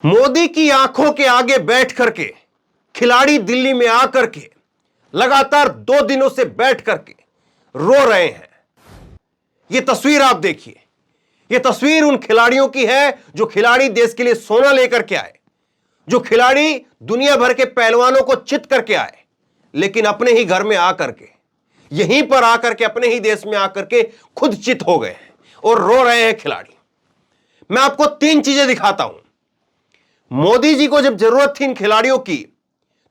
मोदी की आंखों के आगे बैठ करके खिलाड़ी दिल्ली में आकर के लगातार 2 दिनों से बैठ करके रो रहे हैं। यह तस्वीर आप देखिए। यह तस्वीर उन खिलाड़ियों की है जो खिलाड़ी देश के लिए सोना लेकर के आए, जो खिलाड़ी दुनिया भर के पहलवानों को चित करके आए, लेकिन अपने ही घर में आकर के, यहीं पर आकर के, अपने ही देश में आकर के खुद चित हो गए हैं और रो रहे हैं खिलाड़ी। मैं आपको 3 चीजें दिखाता हूं। मोदी जी को जब जरूरत थी इन खिलाड़ियों की,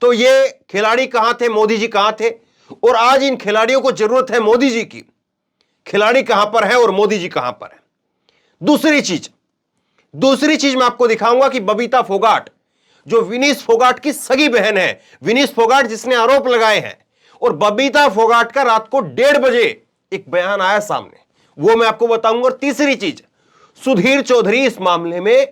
तो ये खिलाड़ी कहां थे, मोदी जी कहां थे, और आज इन खिलाड़ियों को जरूरत है मोदी जी की, खिलाड़ी कहां पर है और मोदी जी कहां पर है। दूसरी चीज मैं आपको दिखाऊंगा कि बबीता फोगाट, जो विनीश फोगाट की सगी बहन है, विनीश फोगाट जिसने आरोप लगाए हैं, और बबीता फोगाट का रात को 1:30 बजे एक बयान आया सामने, वो मैं आपको बताऊंगा। और तीसरी चीज, सुधीर चौधरी इस मामले में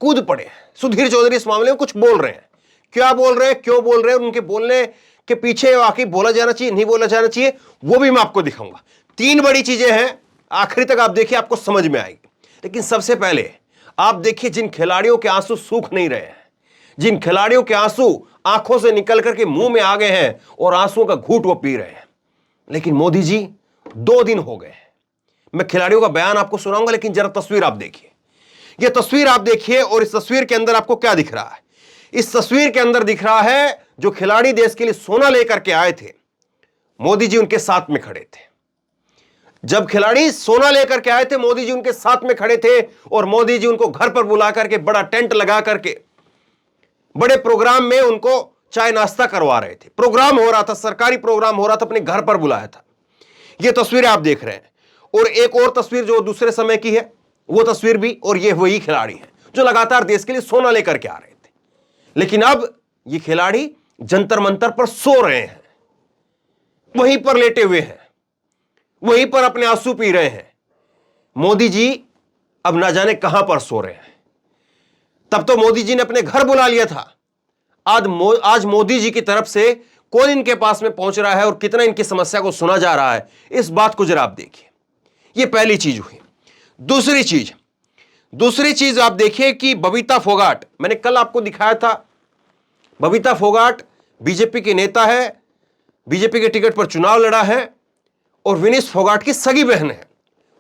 कूद पड़े हैं। सुधीर चौधरी इस मामले में कुछ बोल रहे हैं। क्या बोल रहे हैं, क्यों बोल रहे हैं, उनके बोलने के पीछे आखिर बोला जाना चाहिए, नहीं बोला जाना चाहिए, वो भी मैं आपको दिखाऊंगा। 3 बड़ी चीजें हैं, आखिरी तक आप देखिए, आपको समझ में आएगी। लेकिन सबसे पहले आप देखिए, जिन खिलाड़ियों के आंसू सूख नहीं रहे हैं, जिन खिलाड़ियों के आंसू आंखों से निकल करके मुंह में आ गए हैं और आंसुओं का घूंट वो पी रहे हैं, लेकिन मोदी जी 2 दिन हो गए हैं। मैं खिलाड़ियों का बयान आपको सुनाऊंगा, लेकिन जरा तस्वीर आप देखिए। यह तस्वीर आप देखिए, और इस तस्वीर के अंदर आपको क्या दिख रहा है? इस तस्वीर के अंदर दिख रहा है जो खिलाड़ी देश के लिए सोना लेकर के आए थे, मोदी जी उनके साथ में खड़े थे। जब खिलाड़ी सोना लेकर के आए थे, मोदी जी उनके साथ में खड़े थे, और मोदी जी उनको घर पर बुला करके, बड़ा टेंट लगा करके, बड़े प्रोग्राम में उनको चाय नाश्ता करवा रहे थे। प्रोग्राम हो रहा था, सरकारी प्रोग्राम हो रहा था, अपने घर पर बुलाया था। यह तस्वीरें आप देख रहे हैं। और एक और तस्वीर जो दूसरे समय की है, वो तस्वीर भी, और ये वही खिलाड़ी है जो लगातार देश के लिए सोना लेकर के आ रहे थे। लेकिन अब ये खिलाड़ी जंतर मंतर पर सो रहे हैं, वहीं पर लेटे हुए हैं, वहीं पर अपने आंसू पी रहे हैं। मोदी जी अब ना जाने कहां पर सो रहे हैं। तब तो मोदी जी ने अपने घर बुला लिया था। आज मोदी जी की तरफ से कौन इनके पास में पहुंच रहा है और कितना इनकी समस्या को सुना जा रहा है, इस बात को जरा आप देखिए। यह पहली चीज हुई। दूसरी चीज आप देखिए कि बबीता फोगाट, मैंने कल आपको दिखाया था, बबीता फोगाट बीजेपी के नेता है, बीजेपी के टिकट पर चुनाव लड़ा है, और विनीश फोगाट की सगी बहन है,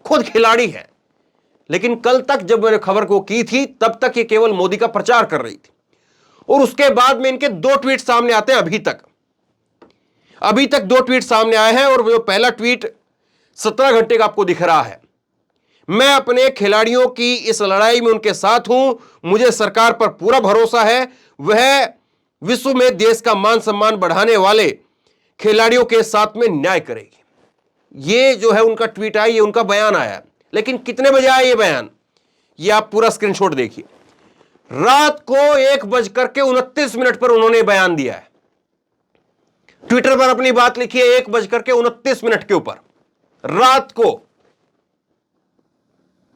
खुद खिलाड़ी है। लेकिन कल तक जब मैंने खबर को की थी, तब तक ये केवल मोदी का प्रचार कर रही थी, और उसके बाद में इनके 2 ट्वीट सामने आते हैं। अभी तक 2 ट्वीट सामने आए हैं, और जो पहला ट्वीट 17 घंटे का आपको दिख रहा है, मैं अपने खिलाड़ियों की इस लड़ाई में उनके साथ हूं, मुझे सरकार पर पूरा भरोसा है, वह विश्व में देश का मान सम्मान बढ़ाने वाले खिलाड़ियों के साथ में न्याय करेगी। यह जो है उनका ट्वीट आया, ये उनका बयान आया। लेकिन कितने बजे आया ये बयान, ये आप पूरा स्क्रीनशॉट देखिए। रात को 1:29 पर उन्होंने बयान दिया है, ट्विटर पर अपनी बात लिखी है 1:29 के ऊपर रात को।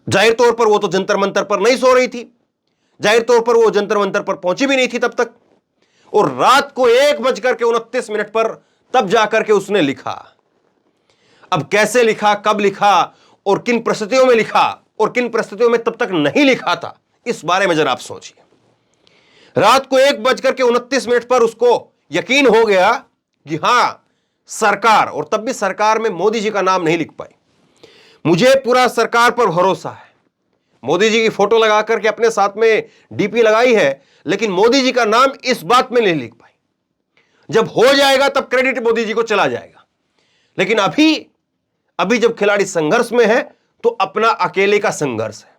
जाहिर तौर पर वो तो जंतर मंतर पर नहीं सो रही थी, जाहिर तौर पर वो जंतर मंतर पर पहुंची भी नहीं थी तब तक, और रात को 1:29 पर तब जाकर के उसने लिखा। अब कैसे लिखा, कब लिखा, और किन परिस्थितियों में लिखा, और किन परिस्थितियों में तब तक नहीं लिखा था, इस बारे में जरा आप सोचिए। रात को 1:29 पर उसको यकीन हो गया कि हां सरकार, और तब भी सरकार में मोदी जी का नाम नहीं लिख पाई। मुझे पूरा सरकार पर भरोसा है। मोदी जी की फोटो लगा करके अपने साथ में डीपी लगाई है, लेकिन मोदी जी का नाम इस बात में नहीं लिख पाई। जब हो जाएगा तब क्रेडिट मोदी जी को चला जाएगा। लेकिन अभी जब खिलाड़ी संघर्ष में है, तो अपना अकेले का संघर्ष है।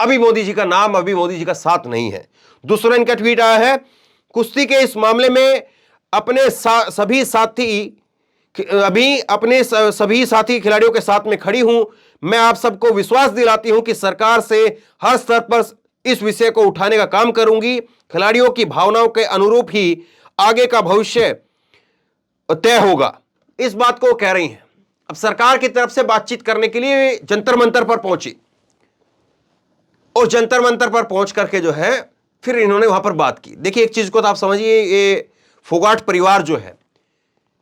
अभी मोदी जी का नाम, अभी मोदी जी का साथ नहीं है। दूसरा इनका ट्वीट आया है, कुश्ती के इस मामले में अपने सभी साथी खिलाड़ियों के साथ में खड़ी हूं। मैं आप सबको विश्वास दिलाती हूं कि सरकार से हर स्तर पर इस विषय को उठाने का काम करूंगी। खिलाड़ियों की भावनाओं के अनुरूप ही आगे का भविष्य तय होगा। इस बात को कह रही हैं। अब सरकार की तरफ से बातचीत करने के लिए जंतर मंतर पर पहुंची, और जंतर मंतर पर पहुंच करके जो है फिर इन्होंने वहां पर बात की। देखिए, एक चीज को तो आप समझिए, ये फोगाट परिवार जो है,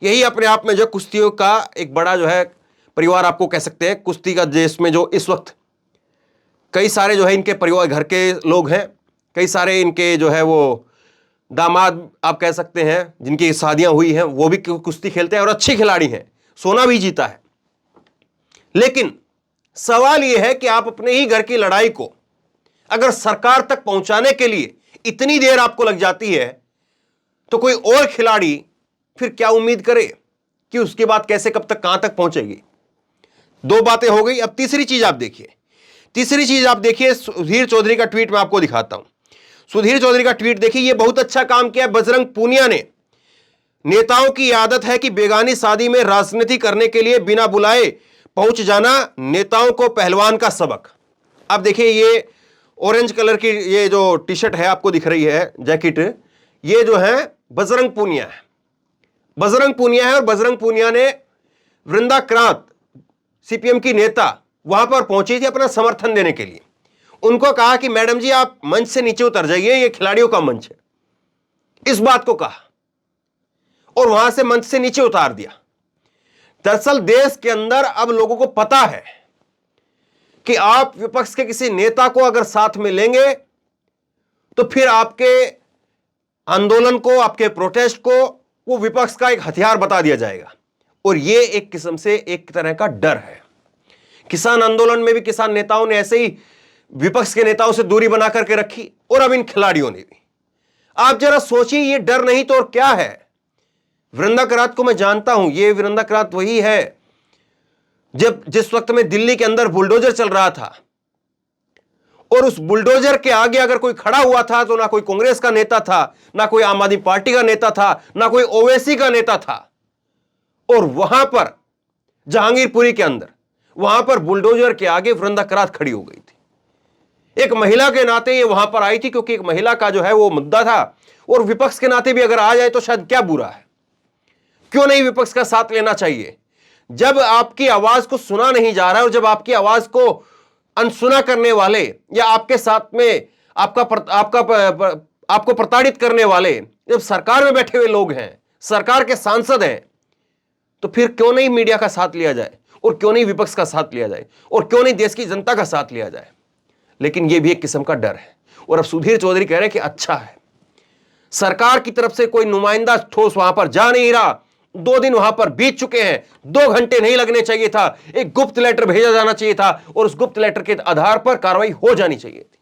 यही अपने आप में जो कुश्तियों का एक बड़ा जो है परिवार आपको कह सकते हैं। कुश्ती का देश में जो इस वक्त कई सारे जो है इनके परिवार घर के लोग हैं, कई सारे इनके जो है वो दामाद आप कह सकते हैं, जिनकी शादियां हुई हैं, वो भी कुश्ती खेलते हैं और अच्छे खिलाड़ी हैं, सोना भी जीता है। लेकिन सवाल यह है कि आप अपने ही घर की लड़ाई को अगर सरकार तक पहुंचाने के लिए इतनी देर आपको लग जाती है, तो कोई और खिलाड़ी फिर क्या उम्मीद करे कि उसके बाद कैसे, कब तक, कहां तक पहुंचेगी। दो बातें हो गई। अब तीसरी चीज आप देखिए, सुधीर चौधरी का ट्वीट मैं आपको दिखाता हूं। सुधीर चौधरी का ट्वीट देखिए, ये बहुत अच्छा काम किया बजरंग पूनिया ने। नेताओं की आदत है कि बेगानी शादी में राजनीति करने के लिए बिना बुलाए पहुंच जाना, नेताओं को पहलवान का सबक। अब देखिए, ये ऑरेंज कलर की ये जो टी शर्ट है आपको दिख रही है, जैकेट, ये जो है बजरंग पूनिया है। बजरंग पूनिया है और बजरंग पूनिया ने वृंदा क्रांत, सीपीएम की नेता, वहां पर पहुंची थी अपना समर्थन देने के लिए। उनको कहा कि मैडम जी आप मंच से नीचे उतर जाइए, ये खिलाड़ियों का मंच है। इस बात को कहा और वहां से मंच से नीचे उतार दिया। दरअसल देश के अंदर अब लोगों को पता है कि आप विपक्ष के किसी नेता को अगर साथ में लेंगे तो फिर आपके आंदोलन को, आपके प्रोटेस्ट को वो विपक्ष का एक हथियार बता दिया जाएगा। और ये एक किस्म से एक तरह का डर है। किसान आंदोलन में भी किसान नेताओं ने ऐसे ही विपक्ष के नेताओं से दूरी बना करके रखी, और अब इन खिलाड़ियों ने भी। आप जरा सोचिए, ये डर नहीं तो और क्या है। वृंदा करात को मैं जानता हूं, ये वृंदा करात वही है जिस वक्त में दिल्ली के अंदर बुलडोजर चल रहा था, और उस बुलडोजर के आगे अगर कोई खड़ा हुआ था तो ना कोई कांग्रेस का नेता था, ना कोई आम आदमी पार्टी का नेता था, ना कोई ओवैसी का नेता था। और वहां पर जहांगीरपुरी के अंदर, वहां पर बुलडोजर के आगे वृंदा करात खड़ी हो गई थी। एक महिला के नाते ये वहां पर आई थी, क्योंकि एक महिला का जो है वो मुद्दा था, और विपक्ष के नाते भी अगर आ जाए तो शायद क्या बुरा है। क्यों नहीं विपक्ष का साथ लेना चाहिए। जब आपकी आवाज को सुना नहीं जा रहा है, और जब आपकी आवाज को अनसुना करने वाले या आपके साथ में आपको प्रताड़ित करने वाले जब सरकार में बैठे हुए लोग हैं, सरकार के सांसद हैं, तो फिर क्यों नहीं मीडिया का साथ लिया जाए, और क्यों नहीं विपक्ष का साथ लिया जाए, और क्यों नहीं देश की जनता का साथ लिया जाए। लेकिन यह भी एक किस्म का डर है। और अब सुधीर चौधरी कह रहे हैं कि अच्छा है, सरकार की तरफ से कोई नुमाइंदा ठोस वहां पर जा नहीं रहा। 2 दिन वहां पर बीत चुके हैं, 2 घंटे नहीं लगने चाहिए था, एक गुप्त लेटर भेजा जाना चाहिए था, और उस गुप्त लेटर के आधार पर कार्रवाई हो जानी चाहिए थी।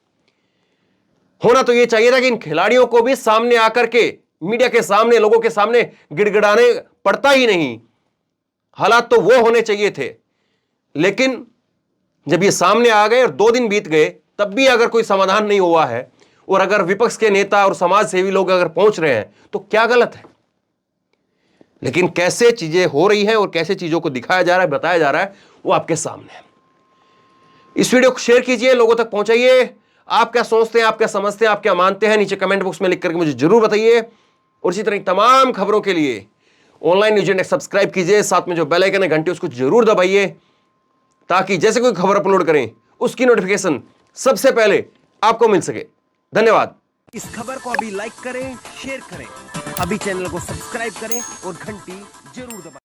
होना तो यह चाहिए था कि इन खिलाड़ियों को भी सामने आकर के, मीडिया के सामने, लोगों के सामने गिड़गिड़ाने पड़ता ही नहीं। हालात तो वो होने चाहिए थे। लेकिन जब ये सामने आ गए और 2 दिन बीत गए, तब भी अगर कोई समाधान नहीं हुआ है, और अगर विपक्ष के नेता और समाज सेवी लोग अगर पहुंच रहे हैं, तो क्या गलत है। लेकिन कैसे चीजें हो रही हैं और कैसे चीजों को दिखाया जा रहा है, बताया जा रहा है, वो आपके सामने है। इस वीडियो को शेयर कीजिए, लोगों तक पहुंचाइए। आप क्या सोचते हैं, आप क्या समझते हैं, आप क्या मानते हैं, नीचे कमेंट बॉक्स में लिख करके मुझे जरूर बताइए। और इसी तरह तमाम खबरों के लिए ऑनलाइन न्यूज़ इंडेक्स सब्सक्राइब कीजिए, साथ में जो बेल आइकन है घंटी उसको जरूर दबाइए, ताकि जैसे कोई खबर अपलोड करें उसकी नोटिफिकेशन सबसे पहले आपको मिल सके। धन्यवाद। इस खबर को अभी लाइक करें, शेयर करें, अभी चैनल को सब्सक्राइब करें और घंटी जरूर दबाएं।